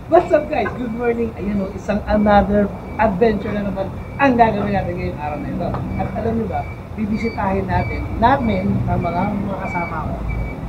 What's up guys? Good morning! Ayan o, isang another adventure na naman ang gagawin natin ngayong araw na ito. At alam niyo ba, bibisitahin namin ang mga kasama ko.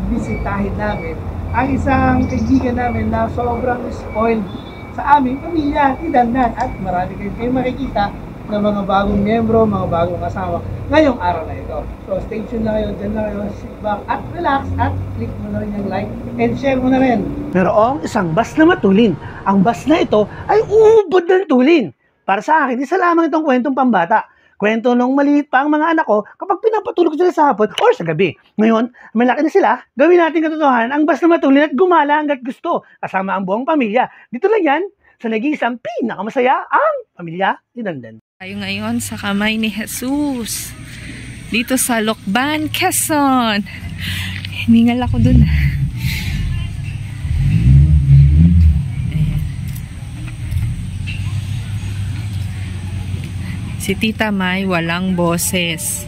Bibisitahin namin ang isang kaibigan namin na sobrang spoiled sa aming pamilya, ni Dandan. At marami kayong makikita ng mga bagong miyembro, mga bagong kasama ngayong araw na ito. So stay tuned na kayo, dyan na kayo, sit back at relax at click mo na rin yung like and share mo na rin. Merong isang bus na matulin. Ang bus na ito ay uubod ng tulin. Para sa akin, isa lamang itong kwentong pambata. Kwento nung maliit pa ang mga anak ko kapag pinapatulog sila sa hapon or sa gabi. Ngayon, malaki na sila, gawin natin katotohanan ang bus na matulin at gumala hanggat gusto. Kasama ang buong pamilya. Dito lang yan, sa nag-iisang pinakamasaya ang pamilya ni Dandan. Tayo ngayon sa kamay ni Jesus. Dito sa Lokban, Quezon. Hiningal ako dun. Ayan. Si Tita May walang boses.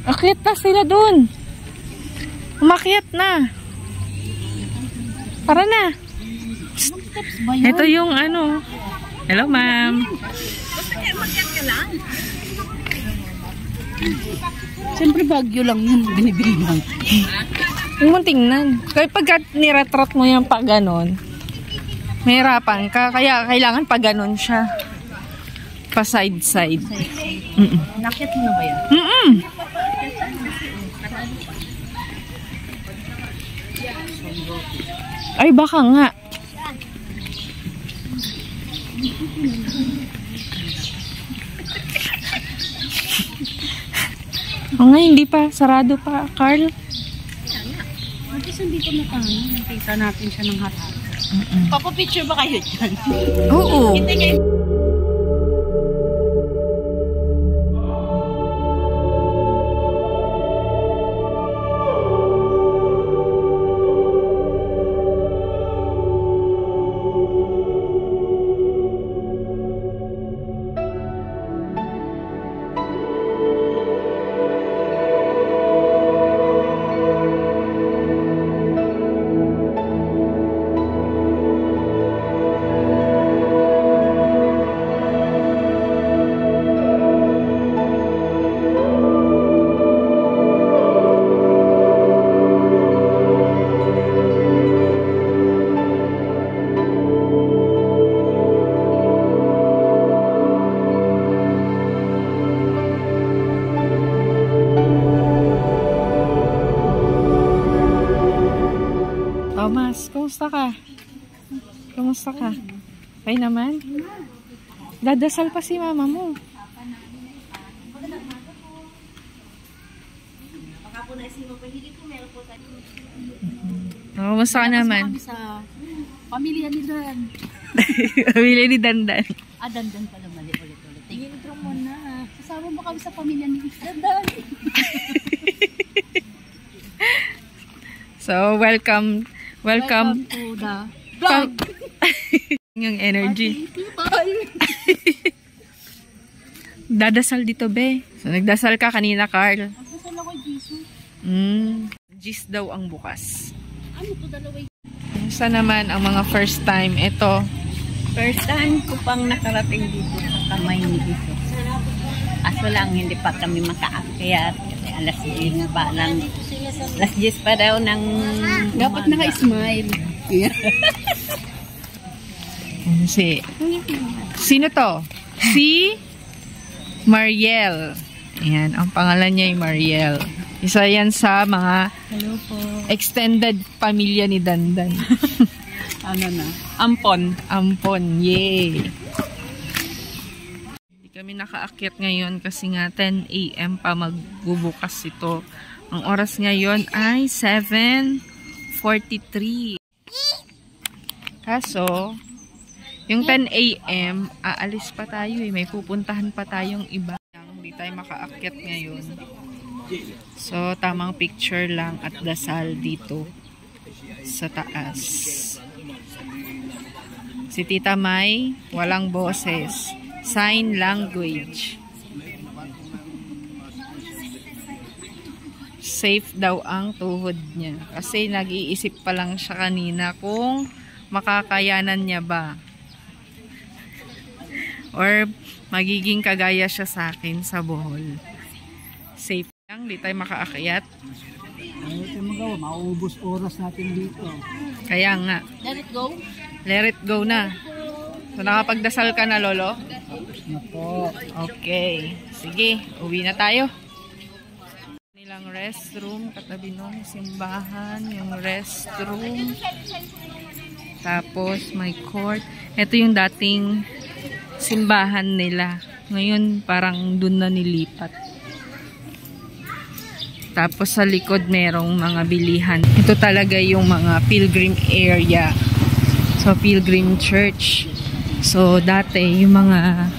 Akyat na sila dun. Umakyat na. Para na. Ito yung ano. Hello, ma'am. Makyat ka lang. Siyempre bagyo lang yun. Binibili lang. Huwag mong tingnan. Kaya pagka niretrat mo yan pa ganon, mahirapan ka. Kaya kailangan pa ganon siya. Pa side-side. Nakyat mo na ba yan? Ay, baka nga. O nga, hindi pa. Sarado pa, Carl. At least hindi ko nakita natin siya ng harap. Papapicture ba kayo dyan? Oo. Hindi kayo. Thomas, kumusta ka? Kumusta ka? Okay naman? Dadasal pa si mama mo. Kumusta ka naman? Kami sa pamilya ni Dan. Pamilya ni Dandan. Dandan pala mali ulit-ulit. Intro mo na. Kasama mo kami sa pamilya ni Dandan. So, welcome to the vlog. Yung energy. Bye. Dadasal dito, be. So, nagdasal ka kanina, Carl. Nagdasal ako, Jesus. Gis daw ang bukas. Ano to dalawa? Kumusta naman ang mga first time? Ito. First time ko pang nakarating dito sa kamay ni Jesus. Aso lang, hindi pa kami makaakyat. Kasi alas 10 pa lang. Alas 10 pa daw ng Dapat naka-smile. Sino to? Si Mariel. Ayan, ang pangalan niya ay Mariel. Isa yan sa mga extended pamilya ni Dandan. ano na? Ampon, yay! Hindi kami nakaakyat ngayon kasi nga 10 AM pa magbubukas ito. Ang oras ngayon ay 7:43. Kaso, yung 10 AM, aalis pa tayo eh. May pupuntahan pa tayong iba. Hindi tayo makaakyat ngayon. So, tamang picture lang at dasal dito sa taas. Si Tita May, walang boses. Sign language. Safe daw ang tuhod niya. Kasi nag-iisip pa lang siya kanina kung makakayanan niya ba. Or magiging kagaya siya sa akin sa Bohol. Safe lang, di tayo makaakyat. Ayaw tayo magawa, mauubos oras natin dito. Kaya nga. Let it go. Let it go na. So, nakapagdasal ka na, Lolo? Tapos na po. Okay. Sige, uwi na tayo. Nilang restroom, katabi nung simbahan, yung restroom. Tapos, may court. Ito yung dating simbahan nila. Ngayon, parang dun na nilipat. Tapos sa likod merong mga bilihan. Ito talaga yung mga pilgrim area. So pilgrim church. So dati yung mga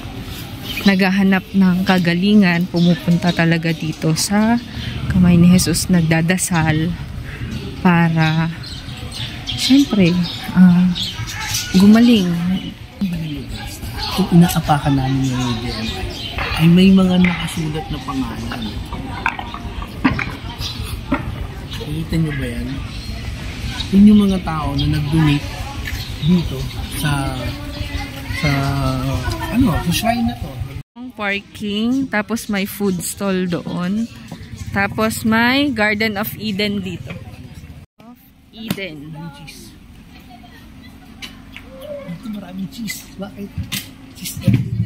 naghahanap ng kagalingan pumupunta talaga dito sa kamay ni Jesus, nagdadasal para syempre gumaling. Kung inaapakan namin yung DMI, ay may mga nakasulat na pangalan. Nakita nyo ba yan? Yun yung mga tao na nag-donate dito sa shrine na to. Parking, tapos may food stall doon. Tapos may Garden of Eden dito. Of Eden. Cheese. Ito maraming cheese. Bakit? Cheese everything.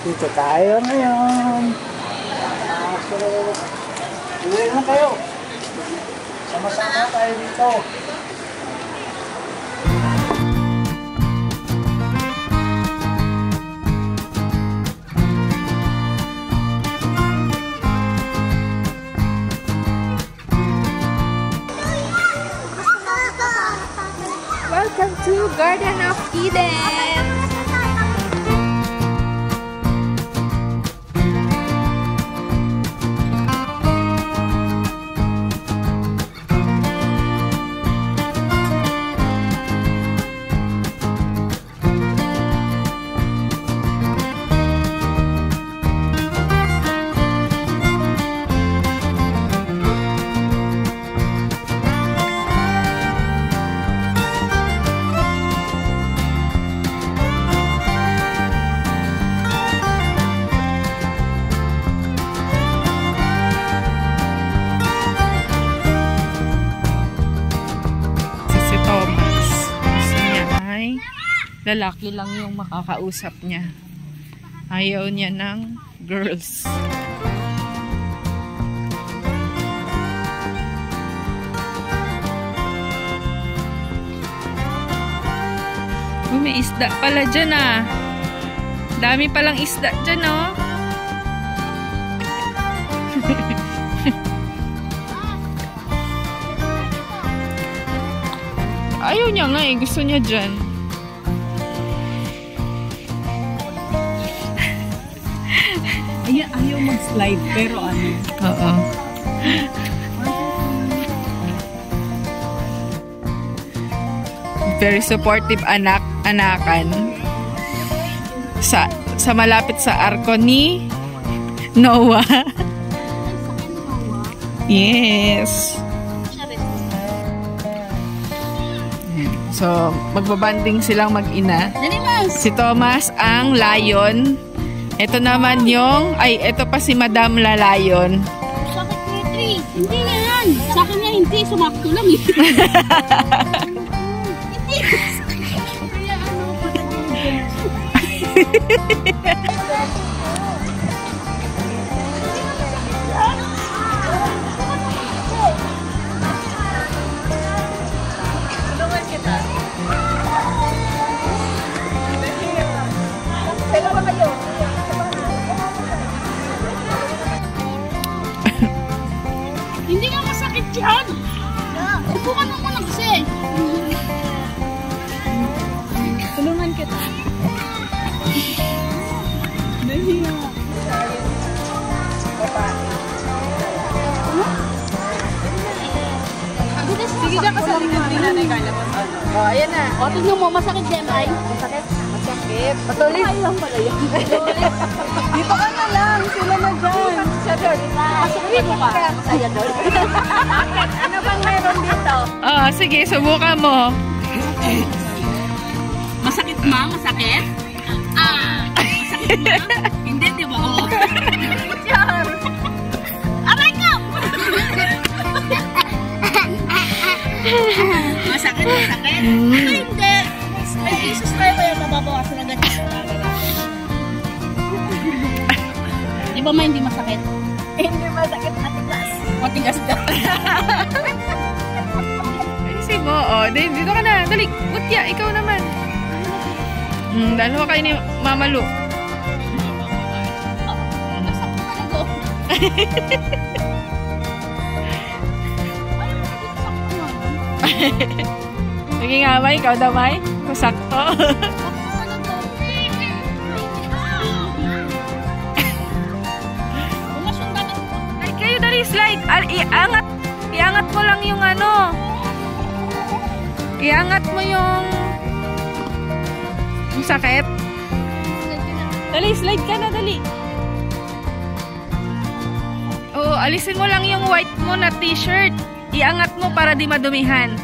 Dito tayo ngayon. So, uwi na kayo. Sama-sama tayo dito. Welcome to Garden of Eden! Lalaki lang yung makakausap niya. Ayaw niya ng girls. Uy, may isda pala dyan ah. Dami palang isda dyan oh. Ayaw niya nga eh. Gusto niya dyan. Ayaw mag-slide, pero ano? Oo. Very supportive anakan. Sa malapit sa arko ni Noah. Yes. So, magbabanding silang mag-ina. Si Thomas ang lion. Ito naman yung, ito pa si Madam Lalayon. Sakit ni Tree. Hindi nga yan. Sa akin nga hindi. Sumakto lang eh. Hindi. Kaya ano pa hindi nga masakit yan. Upukan mo muna kasi. Tulungan kita. Nahiya. Oh, ayan na. O, tingnan mo, masakit din ay. Masakit. Masakit. Matulis. Ay lang pala yan. Dito ka na lang. Sila na dyan. Siya doon. Masakit mo ka. Ayan doon. Ano bang meron dito? Oh, sige. Subukan mo. Masakit ma? Masakit? Masakit ma? Hindi, di ba? Oo. Char. Aray ka! Masakit? Masakit? Hindi. Ay, Jesus tayo kaya mababawasan agad. Di ba ma hindi masakit? Hindi masakit. Matigas. Matigas ka. Ayusin mo. Oh, dito ka na. Dali. Utya, ikaw naman. Dalawa kayo ni Mama Lu. Sige nga, May. Ikaw daw, May. Kusakto. Ay, kayo dali, slide. Iangat mo lang yung ano. Iangat mo yung sakit. Dali, slide ka na, dali. Oo, alisin mo lang yung white mo na t-shirt. Iangat mo para di madumihan.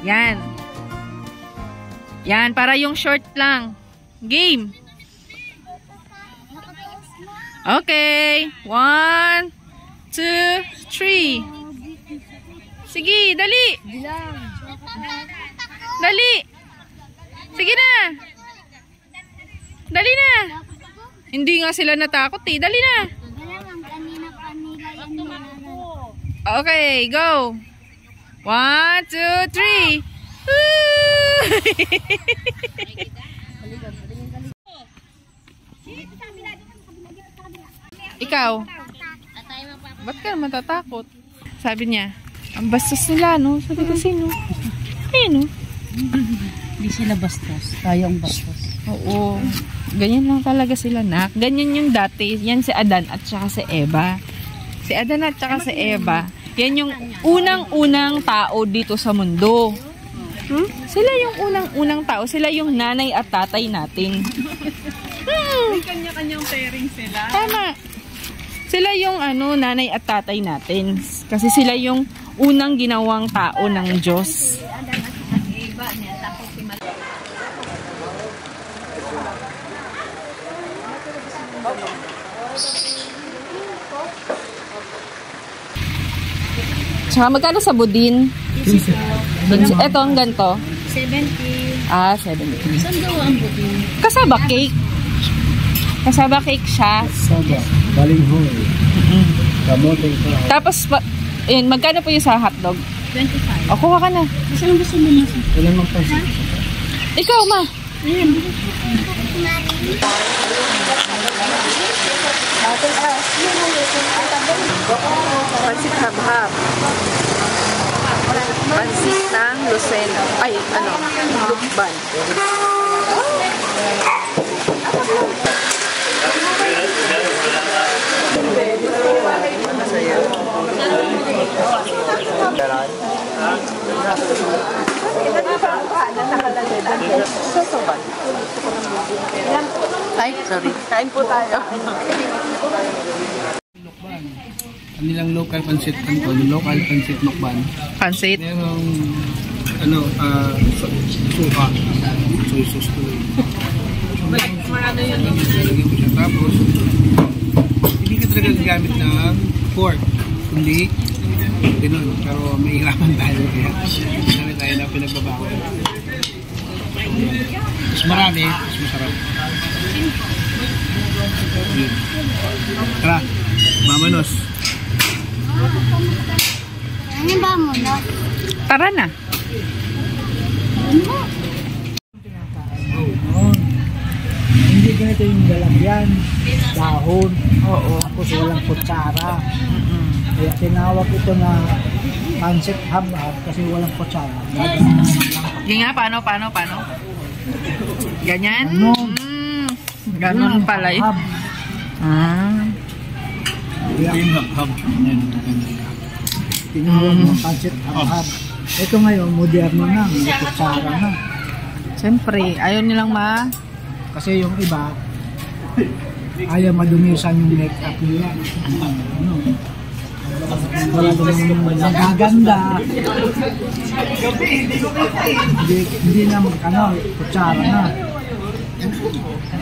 Yan. Yan, para yung short lang. Game. Okay. 1, 2, 3. Sige, dali. Dali. Sige na. Dali na. Hindi nga sila natakot eh. Dali na. Okay, go. 1, 2, 3. Ikaw. Ba't ka matatakot? Sabi niya, ang bastos nila, no? Sabi kasi, no? Ayun, no? Hindi sila bastos. Tayo ang bastos. Oo. Ganyan lang talaga sila, nak. Ganyan yung dati. Yan si Adan at saka si Eva. Si Adan at saka si Eva. Yan yung unang-unang tao dito sa mundo. Sila yung unang-unang tao. Sila yung nanay at tatay natin. May kanya-kanyang pairing sila. Tama. Sila yung nanay at tatay natin. Kasi sila yung unang ginawang tao ng Diyos. Tsaka magkano sa budin? Ito ang ganito. 70. Ah, 70. Saan daw ang butin? Kasaba cake. Kasaba cake siya. Soba. Balinghoy. Kamote ka. Tapos, yun, magkano po yung sa hotdog? 25. O, kuha ka na. Kasi ang gusto mo na siya. Ilan ang pansit? Ikaw, ma. Ayan. Pansit hab-hab. Pansit ng Lucena. Ay, lukban. Ay, sorry. Kain po tayo. Kanilang local pansit kanton, local pansit mukban. Pansit? Merong suka. Soy sauce tuloy. Lagyan mo siya. Tapos, hindi ka talaga gamit ng pork. Kundi, ganun. Pero may hirapan tayo. Kaya, marami tayo na pinagbabago. Mas marami, mas masarap. Yun. Tara, mamanos. Ano ba mo na? Tara na. Hindi ganito yung lalagyan, dahon, Oo. tapos walang kutsara. Kaya tinawag ito na pancit hab-hab kasi walang kutsara. Yung nga, paano? Ganyan? Ganon. Ganon pala yun. Hab. Ah. Kaya yung hab-hab. Tinawag ng pancit hab-hab. Ito ngayon, moderno na, may kutsara na. Siyempre, ayaw nilang Kasi yung iba, ayaw madumisan yung make-up nila. Ano? Wala naman nagaganda. Hindi na kutsara na.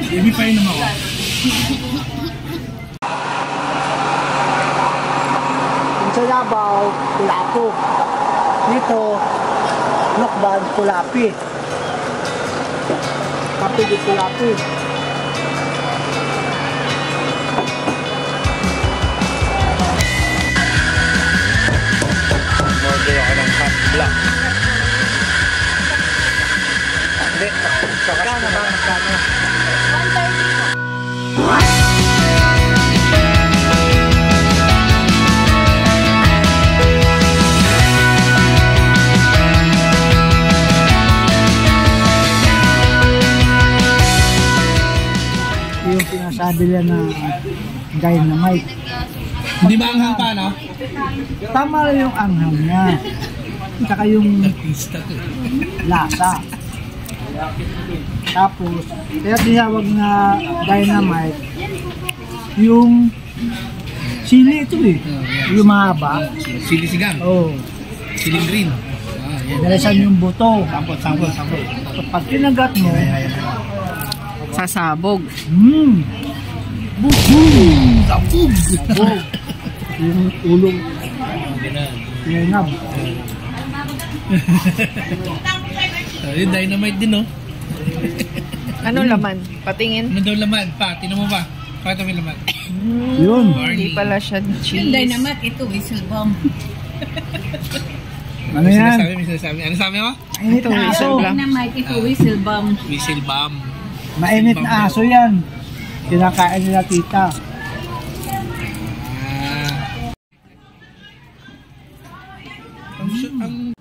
Hindi pa yun naman ako. Sa Davao, Kulapo. Dito, Lokban, Kulapi. Kapi di Kulapi. Order ako ng hot black. Hindi, Magkano ba? Magkano? 130 po. Yung sinasabi nila na dynamite. Hindi maanghang pa, no? Tama yung anghang niya. Tsaka yung lasa. Tapos, kaya tinawag na dynamite, yung sili ito eh. Yung mahaba. Sili sigang. Oh. Siling green. Yan. Nalasan yung buto. Sampot. Pag kinagat mo, sasabog. Sabog! Yung ulong tinab. Yung dynamite din, no? Ano laman? Patingin. Ano daw laman? Pa, tinan mo ba? Pakita mo yung laman. Yun. Hindi pala siya cheese. Yung dynamite, ito, whistle bomb. Ano yan? May sinasabi. Ano sabi mo? Mainit na aso. Dynamite, ito, whistle bomb. Whistle bomb. Mainit na aso yan. Kinakain nila tita. Ang